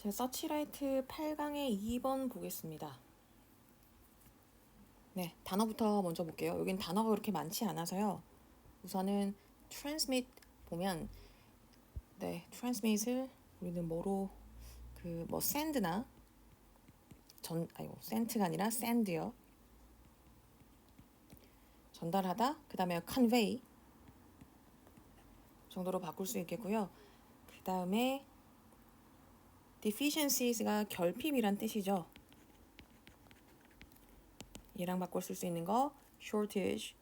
제 서치라이트 8강의 2번 보겠습니다. 네, 단어부터 먼저 볼게요. 여긴 단어가 그렇게 많지 않아서요. 우선은 transmit 보면 네, transmit을 우리는 뭐로 send나 send가 아니라 send요. 전달하다. 그다음에 convey 정도로 바꿀 수 있겠고요. 그다음에 deficiencies,가 결핍이란 뜻이죠. 얘랑 바꿔 쓸 수 있는 거 shortage,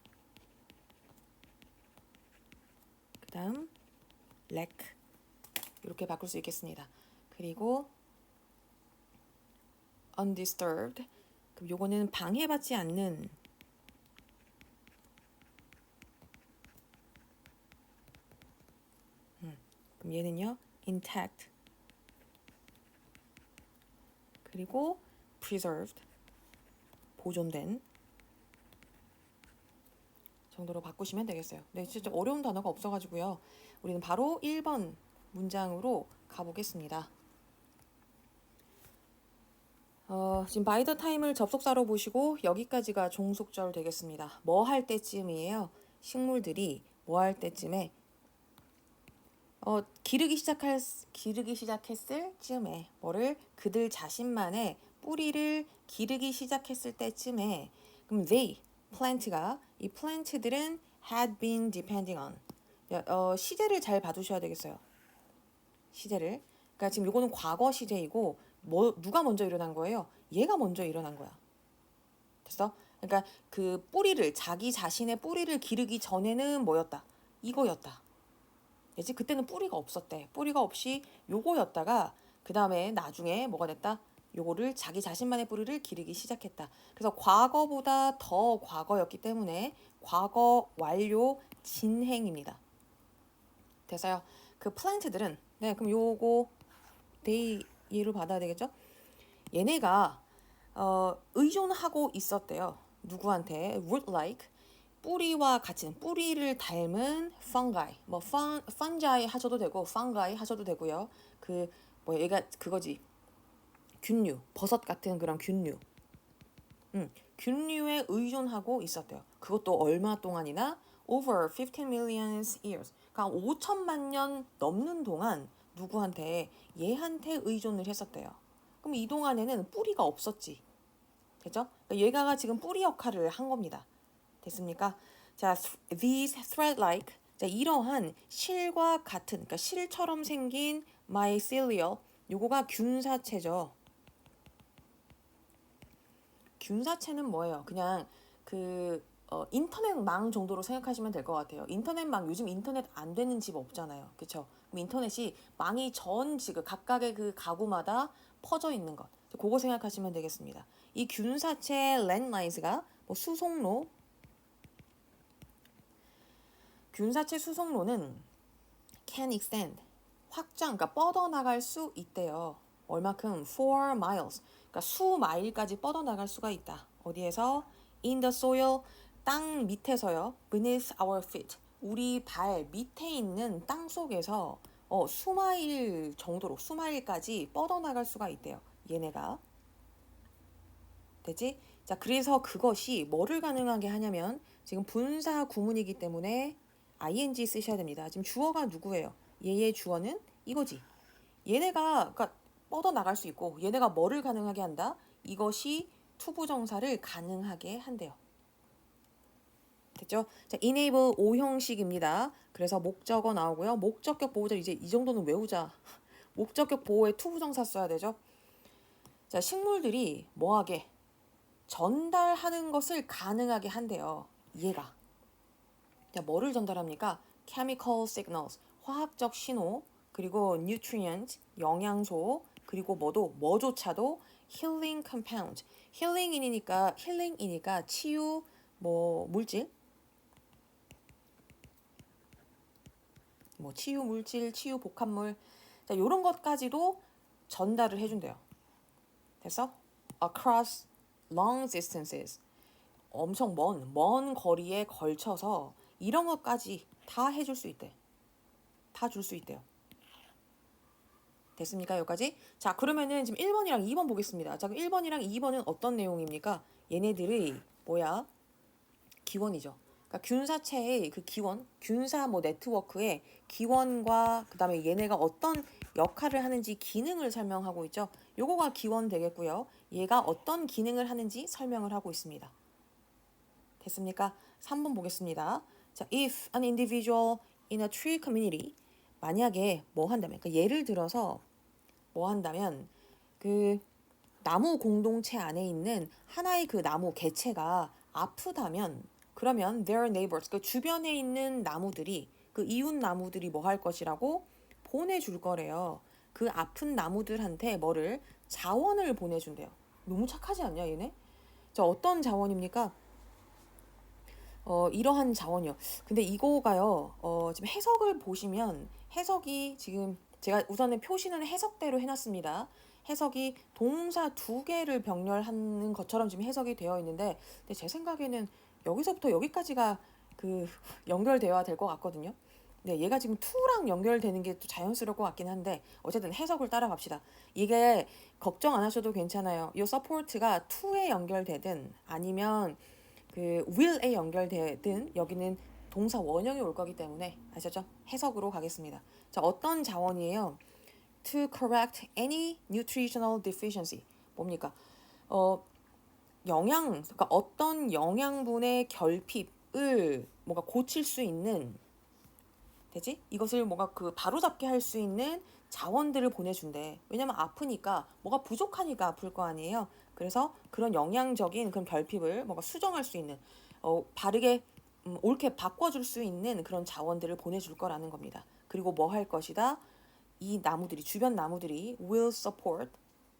그다음 lack 이렇게 바꿀 수 있겠습니다. 그리고 undisturbed, 그럼 요거는 방해받지 않는 그럼 얘는요 intact, 그리고 preserved 보존된 정도로 바꾸시면 되겠어요. 네, 진짜 어려운 단어가 없어가지고요. 우리는 바로 1번 문장으로 가보겠습니다. 지금 by the time을 접속사로 보시고 여기까지가 종속절 되겠습니다. 뭐 할 때쯤이에요? 식물들이 뭐 할 때쯤에 기르기 시작했을 쯤에 뭐를 그들 자신만의 뿌리를 기르기 시작했을 때쯤에 그럼 plant가 이 plant들은 had been depending on 시제를 잘 봐두셔야 되겠어요. 시제를. 그러니까 지금 요거는 과거 시제이고 누가 먼저 일어난 거예요? 얘가 먼저 일어난 거야. 됐어? 그러니까 그 뿌리를 자기 자신의 뿌리를 기르기 전에는 뭐였다? 이거였다. 그치? 그때는 뿌리가 없었대. 뿌리가 없이 요거였다가 그 다음에 나중에 뭐가 됐다? 요거를 자기 자신만의 뿌리를 기르기 시작했다. 그래서 과거보다 더 과거였기 때문에 과거 완료 진행입니다. 돼서요. 그 플랜트들은 네, 그럼 요거 they 얘를 받아야 되겠죠? 얘네가 의존하고 있었대요. 누구한테? root-like 뿌리와 같은 뿌리를 닮은 fungi, fungi 하셔도 되고 fungi 하셔도 되고요. 얘가 그거지. 균류, 버섯 같은 그런 균류. 균류에 의존하고 있었대요. 그것도 얼마 동안이나 over 15 million years. 그러니까 5천만 년 넘는 동안 누구한테 얘한테 의존을 했었대요. 그럼 이 동안에는 뿌리가 없었지. 됐죠? 그러니까 얘가 지금 뿌리 역할을 한 겁니다. 됐습니까? 자, these thread-like, 자, 이러한 실과 같은, 그러니까 실처럼 생긴 mycelial, 요거가 균사체죠. 균사체는 뭐예요? 그냥 인터넷망 정도로 생각하시면 될 것 같아요. 인터넷망, 요즘 인터넷 안 되는 집 없잖아요. 그쵸? 그럼 인터넷이 망이 전 지금 각각의 그 가구마다 퍼져 있는 것. 그거 생각하시면 되겠습니다. 이 균사체 landmines가 수송로, 균사체 수송로는 can extend, 확장, 그러니까 뻗어나갈 수 있대요. 얼마큼? 4 miles, 그러니까 수마일까지 뻗어나갈 수가 있다. 어디에서? In the soil, 땅 밑에서요. Beneath our feet, 우리 발 밑에 있는 땅 속에서 수마일 정도로, 수마일까지 뻗어나갈 수가 있대요. 얘네가. 되지? 자, 그래서 그것이 뭐를 가능하게 하냐면 지금 분사 구문이기 때문에 ing 쓰셔야 됩니다. 지금 주어가 누구예요? 얘의 주어는 이거지. 얘네가 그러니까 뻗어나갈 수 있고 얘네가 뭐를 가능하게 한다? 이것이 투부정사를 가능하게 한대요. 됐죠? 자, enable 5형식입니다. 그래서 목적어 나오고요. 목적격 보호자 이제 이 정도는 외우자. 목적격 보호에 투부정사 써야 되죠. 자, 식물들이 뭐하게? 전달하는 것을 가능하게 한대요. 얘가. 자, 뭐를 전달합니까? chemical signals, 화학적 신호, 그리고 nutrient, 영양소, 그리고 뭐조차도 healing compound, healing이니까 치유, 물질, 치유 물질, 치유 복합물, 자, 요런 것까지도 전달을 해준대요. 됐어? across long distances, 엄청 먼 거리에 걸쳐서 이런 것까지 다 해줄 수 있대. 다 줄 수 있대요. 됐습니까? 여기까지? 자, 그러면은 지금 1번이랑 2번 보겠습니다. 자, 그럼 1번이랑 2번은 어떤 내용입니까? 얘네들의 뭐야? 기원이죠. 그러니까 균사체의 그 기원, 균사 뭐 네트워크의 기원과 그다음에 얘네가 어떤 역할을 하는지 기능을 설명하고 있죠. 요거가 기원 되겠고요. 얘가 어떤 기능을 하는지 설명을 하고 있습니다. 됐습니까? 3번 보겠습니다. 자, if an individual in a tree community 만약에 뭐 한다면 그러니까 예를 들어서 뭐 한다면 그 나무 공동체 안에 있는 하나의 그 나무 개체가 아프다면 그러면 their neighbors 그 주변에 있는 나무들이 그 이웃 나무들이 뭐 할 것이라고 보내줄 거래요. 그 아픈 나무들한테 뭐를 자원을 보내준대요. 너무 착하지 않냐 얘네? 자 어떤 자원입니까? 이러한 자원이요. 근데 이거가요. 지금 해석을 보시면 해석이 지금 제가 우선은 표시는 해석대로 해놨습니다. 해석이 동사 두 개를 병렬하는 것처럼 지금 해석이 되어 있는데, 근데 제 생각에는 여기서부터 여기까지가 그 연결되어야 될 것 같거든요. 네, 얘가 지금 to랑 연결되는 게 또 자연스러울 것 같긴 한데 어쨌든 해석을 따라갑시다. 이게 걱정 안 하셔도 괜찮아요. 이 support가 to에 연결되든 아니면 그 will에 연결되든 여기는 동사 원형이 올 거기 때문에 아셨죠? 해석으로 가겠습니다. 자, 어떤 자원이에요? To correct any nutritional deficiency. 뭡니까? 그러니까 어떤 영양분의 결핍을 뭔가 고칠 수 있는 되지? 이것을 뭔가 그 바로잡게 할 수 있는 자원들을 보내준대. 왜냐면 아프니까 뭐가 부족하니까 아플 거 아니에요. 그래서 그런 영양적인 그런 결핍을 뭔가 수정할 수 있는 바르게 옳게 바꿔줄 수 있는 그런 자원들을 보내줄 거라는 겁니다. 그리고 뭐 할 것이다? 이 나무들이 주변 나무들이 will support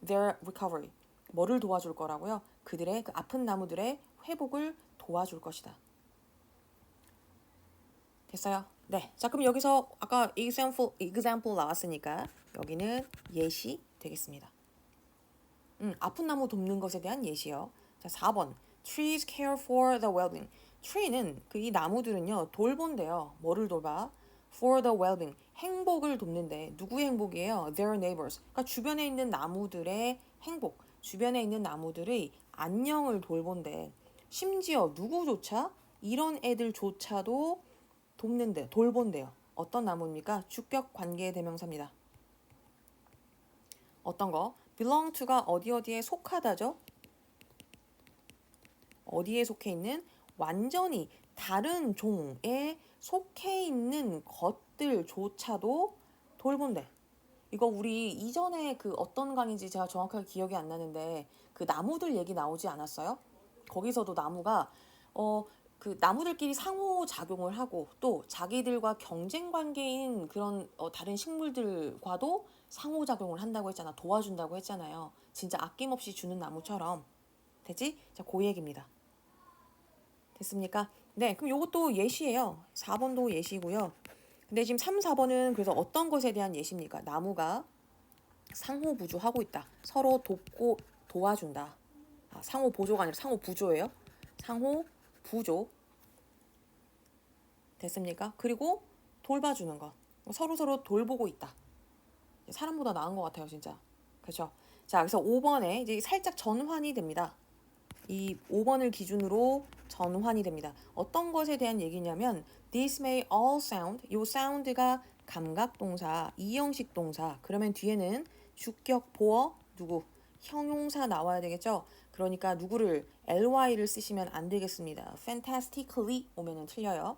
their recovery. 뭐를 도와줄 거라고요? 그들의 그 아픈 나무들의 회복을 도와줄 것이다. 됐어요? 네. 자, 그럼 여기서 아까 example 나왔으니까 여기는 예시 되겠습니다. 아픈 나무 돕는 것에 대한 예시요. 자, 4번. Trees care for the well-being. tree는 그 이 나무들은요, 돌본대요. 뭐를 돌봐? For the well-being. 행복을 돕는데 누구의 행복이에요? Their neighbors. 그러니까 주변에 있는 나무들의 행복, 주변에 있는 나무들의 안녕을 돌본대. 심지어 누구조차 이런 애들조차도 돌본대요. 어떤 나무입니까? 주격 관계 대명사입니다. 어떤 거? belong to가 어디에 속하다죠? 어디에 속해 있는? 완전히 다른 종에 속해 있는 것들조차도 돌본대. 이거 우리 이전에 그 어떤 강의인지 제가 정확하게 기억이 안 나는데 그 나무들 얘기 나오지 않았어요? 거기서도 나무가 그 나무들끼리 상호작용을 하고 또 자기들과 경쟁 관계인 그런 다른 식물들과도 상호작용을 한다고 했잖아. 도와준다고 했잖아요. 진짜 아낌없이 주는 나무처럼. 됐지? 자, 그 얘기입니다. 됐습니까? 네, 그럼 요것도 예시예요. 4번도 예시고요. 근데 지금 3, 4번은 그래서 어떤 것에 대한 예시입니까? 나무가 상호 부조하고 있다. 서로 돕고 도와준다. 상호 보조가 아니라 상호 부조예요. 상호 부조. 됐습니까? 그리고 돌봐주는 것. 서로 돌보고 있다. 사람보다 나은 것 같아요, 진짜. 그렇죠? 자, 그래서 5번에 이제 살짝 전환이 됩니다. 이 5번을 기준으로 전환이 됩니다. 어떤 것에 대한 얘기냐면 This may all sound. 요 sound가 감각동사, 이형식 동사. 그러면 뒤에는 주격 보어 누구? 형용사 나와야 되겠죠? 그러니까 누구를 ly를 쓰시면 안 되겠습니다. fantastically 오면은 틀려요.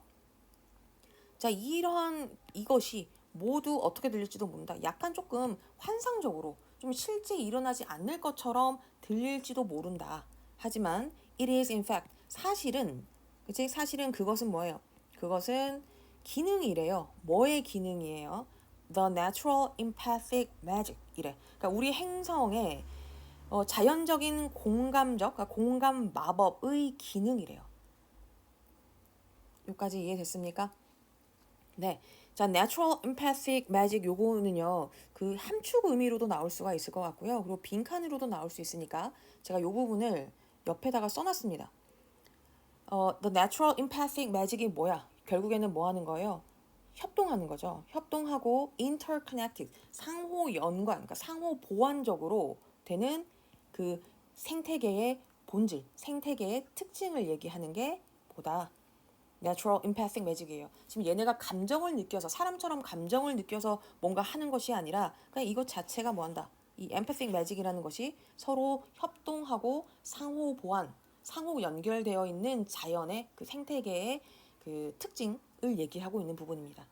자, 이것이 모두 어떻게 들릴지도 모른다. 약간 조금 환상적으로 좀 실제 일어나지 않을 것처럼 들릴지도 모른다. 하지만 it is in fact 사실은 그것은 뭐예요? 그것은 기능이래요. 뭐의 기능이에요? The natural empathic magic 이래. 그러니까 우리 행성의 자연적인 그러니까 공감 마법의 기능이래요. 여기까지 이해됐습니까? 네. 자, natural empathic magic 요거는요. 그 함축 의미로도 나올 수가 있을 것 같고요. 그리고 빈칸으로도 나올 수 있으니까 제가 요 부분을 옆에다가 써놨습니다. The natural empathic magic이 뭐야? 결국에는 뭐 하는 거예요? 협동하는 거죠. 협동하고 interconnected, 상호 연관, 그러니까 상호 보완적으로 되는 그 생태계의 본질, 생태계의 특징을 얘기하는 게 뭐다? Natural Empathic Magic이에요. 지금 얘네가 감정을 느껴서 사람처럼 감정을 느껴서 뭔가 하는 것이 아니라 그냥 이것 자체가 뭐한다? 이 Empathic Magic이라는 것이 서로 협동하고 상호 보완, 상호 연결되어 있는 자연의 그 생태계의 그 특징을 얘기하고 있는 부분입니다.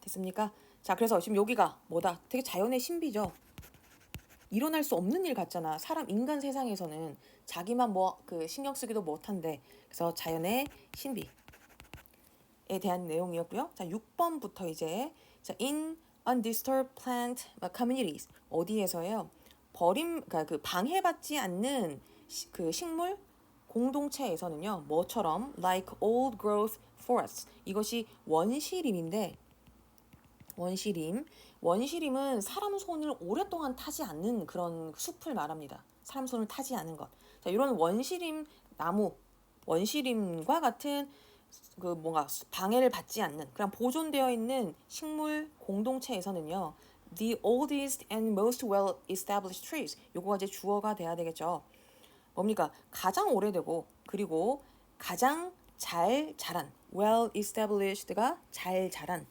됐습니까? 자, 그래서 지금 여기가 뭐다? 되게 자연의 신비죠. 일어날 수 없는 일 같잖아. 사람 인간 세상에서는 자기만 뭐 그 신경 쓰기도 못한데. 그래서 자연의 신비에 대한 내용이었고요. 자, 6번부터 이제 자, in undisturbed plant communities 어디에서요? 그러니까 그 방해받지 않는 그 식물 공동체에서는요. 뭐처럼 like old growth forests 이것이 원시림인데 원시림은 사람 손을 오랫동안 타지 않는 그런 숲을 말합니다. 사람 손을 타지 않은 것. 자, 이런 원시림과 같은 그 뭔가 방해를 받지 않는 그냥 보존되어 있는 식물 공동체에서는요. The oldest and most well established trees. 요거가 이제 주어가 돼야 되겠죠. 뭡니까? 가장 오래되고 그리고 가장 잘 자란 well established가 잘 자란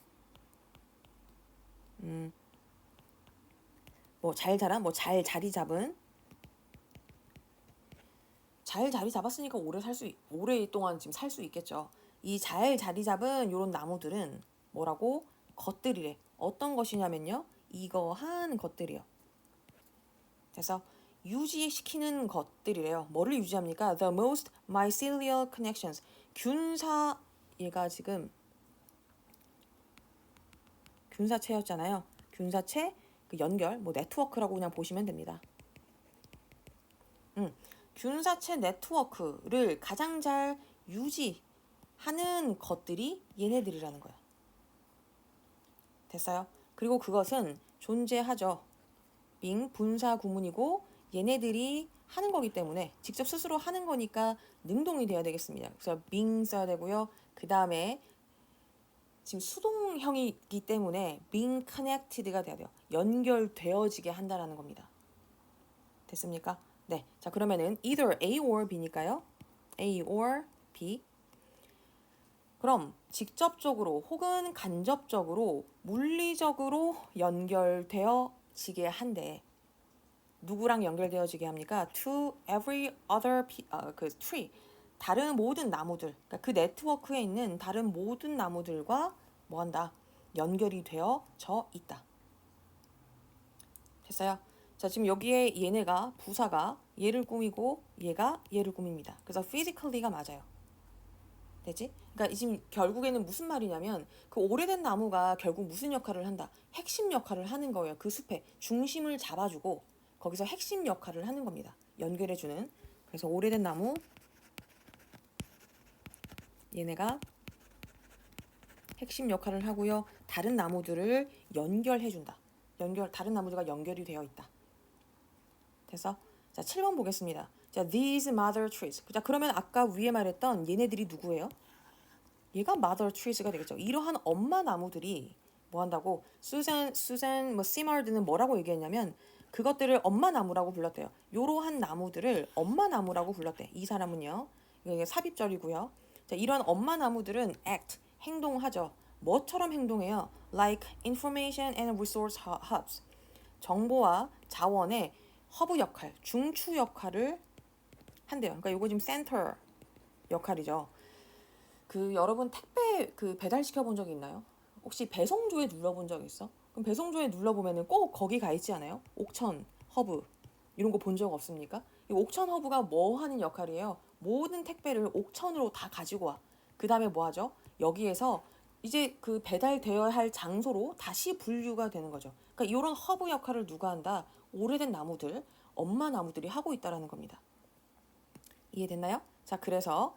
뭐 잘 자란 뭐 잘 자리 잡은 잘 자리 잡았으니까 오랫동안 지금 살 수 있겠죠. 이 잘 자리 잡은 요런 나무들은 뭐라고? 것들이래. 어떤 것이냐면요. 이거한 것들이요. 그래서 유지시키는 것들이래요. 뭐를 유지합니까? The most mycelial connections. 얘가 지금 균사체였잖아요. 균사체 그 연결, 뭐 네트워크라고 그냥 보시면 됩니다. 균사체 네트워크를 가장 잘 유지하는 것들이 얘네들이라는 거야. 됐어요? 그리고 그것은 존재하죠. 빙 분사 구문이고 얘네들이 하는 거기 때문에 직접 스스로 하는 거니까 능동이 돼야 되겠습니다. 그래서 being 써야 되고요. 그 다음에 지금 수동형이기 때문에 being connected가 돼야 돼요. 연결되어지게 한다라는 겁니다. 됐습니까? 네. 자, 그러면은 either A or B니까요. A or B. 그럼 직접적으로 혹은 간접적으로 물리적으로 연결되어지게 한데 누구랑 연결되어지게 합니까? To every other 그 tree. 다른 모든 나무들. 그러니까 그 네트워크에 있는 다른 모든 나무들과 뭐 한다? 연결이 되어져 있다. 됐어요? 자, 지금 여기에 얘네가 부사가 얘를 꾸미고 얘가 얘를 꾸밉니다. 그래서 physically가 맞아요. 되지? 그러니까 지금 결국에는 무슨 말이냐면 그 오래된 나무가 결국 무슨 역할을 한다? 핵심 역할을 하는 거예요. 그 숲에 중심을 잡아주고 거기서 핵심 역할을 하는 겁니다. 연결해주는. 그래서 오래된 나무 얘네가 핵심 역할을 하고요. 다른 나무들을 연결해준다. 다른 나무들과 연결이 되어 있다. 됐어? 자, 7번 보겠습니다. 자, these mother trees. 자, 그러면 아까 위에 말했던 얘네들이 누구예요? 얘가 mother trees가 되겠죠. 이러한 엄마 나무들이 뭐 한다고? 수잔, 뭐 시마르드는 뭐라고 얘기했냐면 그것들을 엄마 나무라고 불렀대요. 이러한 나무들을 엄마 나무라고 불렀대. 이 사람은요. 이게 삽입절이고요. 자, 이런 엄마 나무들은 act, 행동하죠. 뭐처럼 행동해요? Like information and resource hubs. 정보와 자원의 허브 역할, 중추 역할을 한대요. 그러니까 이거 지금 센터 역할이죠. 그 여러분 택배 그 배달 시켜 본 적이 있나요? 혹시 배송조에 눌러본 적 있어? 그럼 배송조에 눌러보면은 꼭 거기 가 있지 않아요? 옥천 허브 이런 거 본 적 없습니까? 이 옥천 허브가 뭐 하는 역할이에요? 모든 택배를 옥천으로 다 가지고 와. 그 다음에 뭐 하죠? 여기에서 이제 그 배달되어야 할 장소로 다시 분류가 되는 거죠. 그러니까 이런 허브 역할을 누가 한다? 오래된 나무들, 엄마 나무들이 하고 있다라는 겁니다. 이해됐나요? 자, 그래서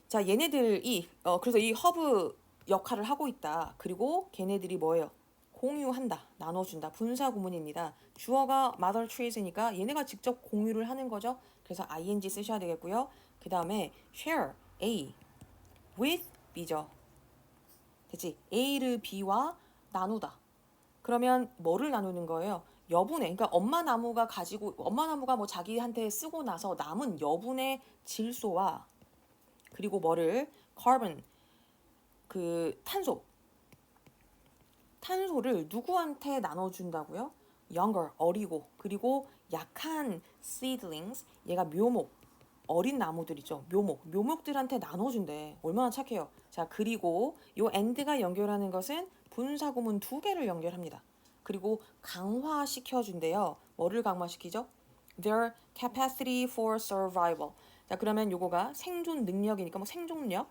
자, 얘네들이 그래서 이 허브 역할을 하고 있다. 그리고 걔네들이 뭐예요? 공유한다, 나눠준다. 분사 구문입니다. 주어가 mother trees니까 얘네가 직접 공유를 하는 거죠. 그래서 ing 쓰셔야 되겠고요. 그 다음에 share, A, with, B죠. 됐지? A를 B와 나누다. 그러면 뭐를 나누는 거예요? 여분의, 그러니까 엄마 나무가 뭐 자기한테 쓰고 나서 남은 여분의 질소와 그리고 뭐를 carbon 그 탄소를 누구한테 나눠준다고요? younger 어리고 그리고 약한 seedlings 얘가 묘목 어린 나무들이죠. 묘목들한테 나눠준대. 얼마나 착해요. 자, 그리고 요 and가 연결하는 것은 분사구문 두 개를 연결합니다. 그리고 강화시켜준대요. 뭐를 강화시키죠? Their capacity for survival. 자, 그러면 요거가 생존 능력이니까 뭐 생존력.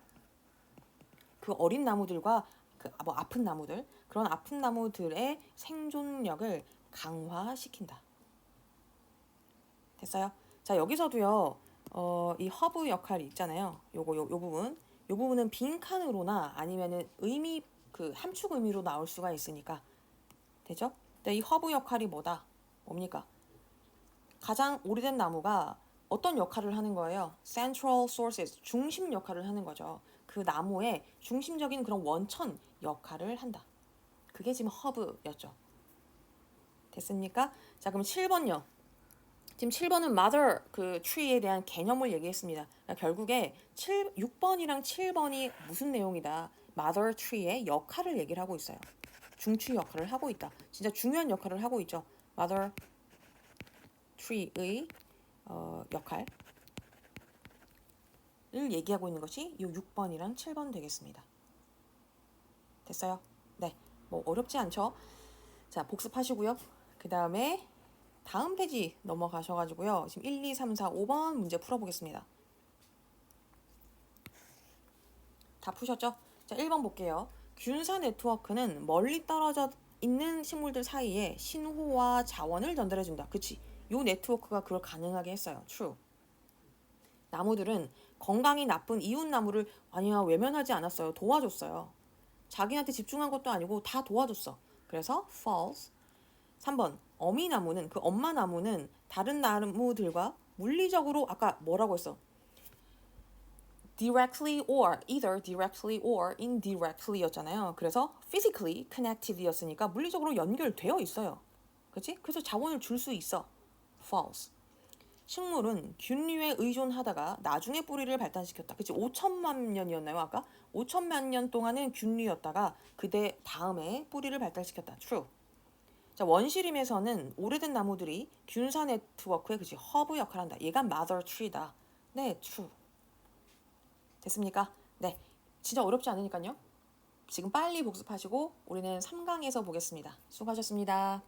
그 어린 나무들과 그 뭐 아픈 나무들 그런 아픈 나무들의 생존력을 강화시킨다. 됐어요? 자, 여기서도요. 이 허브 역할이 있잖아요. 요 부분. 요 부분은 빈칸으로나 아니면은 의미 그 함축 의미로 나올 수가 있으니까. 되죠? 근데 이 허브 역할이 뭡니까? 가장 오래된 나무가 어떤 역할을 하는 거예요? Central sources, 중심 역할을 하는 거죠. 그 나무의 중심적인 그런 원천 역할을 한다. 그게 지금 허브였죠. 됐습니까? 자, 그럼 7번요. 지금 7번은 mother 그 tree에 대한 개념을 얘기했습니다. 그러니까 결국에 6번이랑 7번이 무슨 내용이다. mother tree의 역할을 얘기를 하고 있어요. 중추 역할을 하고 있다. 진짜 중요한 역할을 하고 있죠. mother tree의 역할을 얘기하고 있는 것이 이 6번이랑 7번 되겠습니다. 됐어요? 네, 뭐 어렵지 않죠? 자, 복습하시고요. 그 다음에 다음 페이지 넘어가셔가지고요. 지금 1, 2, 3, 4, 5번 문제 풀어보겠습니다. 다 푸셨죠? 자, 1번 볼게요. 균사 네트워크는 멀리 떨어져 있는 식물들 사이에 신호와 자원을 전달해준다. 그치? 요 네트워크가 그걸 가능하게 했어요. True. 나무들은 건강이 나쁜 이웃 나무를 아니야 외면하지 않았어요. 도와줬어요. 자기한테 집중한 것도 아니고 다 도와줬어. 그래서 false. 3번 어미나무는 그 엄마 나무는 다른 나무들과 물리적으로 아까 뭐라고 했어? directly or either directly or indirectly였잖아요. 그래서 physically connected였으니까 물리적으로 연결되어 있어요. 그렇지? 그래서 자원을 줄 수 있어. false. 식물은 균류에 의존하다가 나중에 뿌리를 발단시켰다. 그치? 5천만 년이었나요? 아까? 5천만 년 동안은 균류였다가 그대 다음에 뿌리를 발달시켰다. True. 자, 원시림에서는 오래된 나무들이 균사 네트워크의 그치? 허브 역할을 한다. 얘가 mother tree다. 네, true. 됐습니까? 네. 진짜 어렵지 않으니까요. 지금 빨리 복습하시고 우리는 3강에서 보겠습니다. 수고하셨습니다.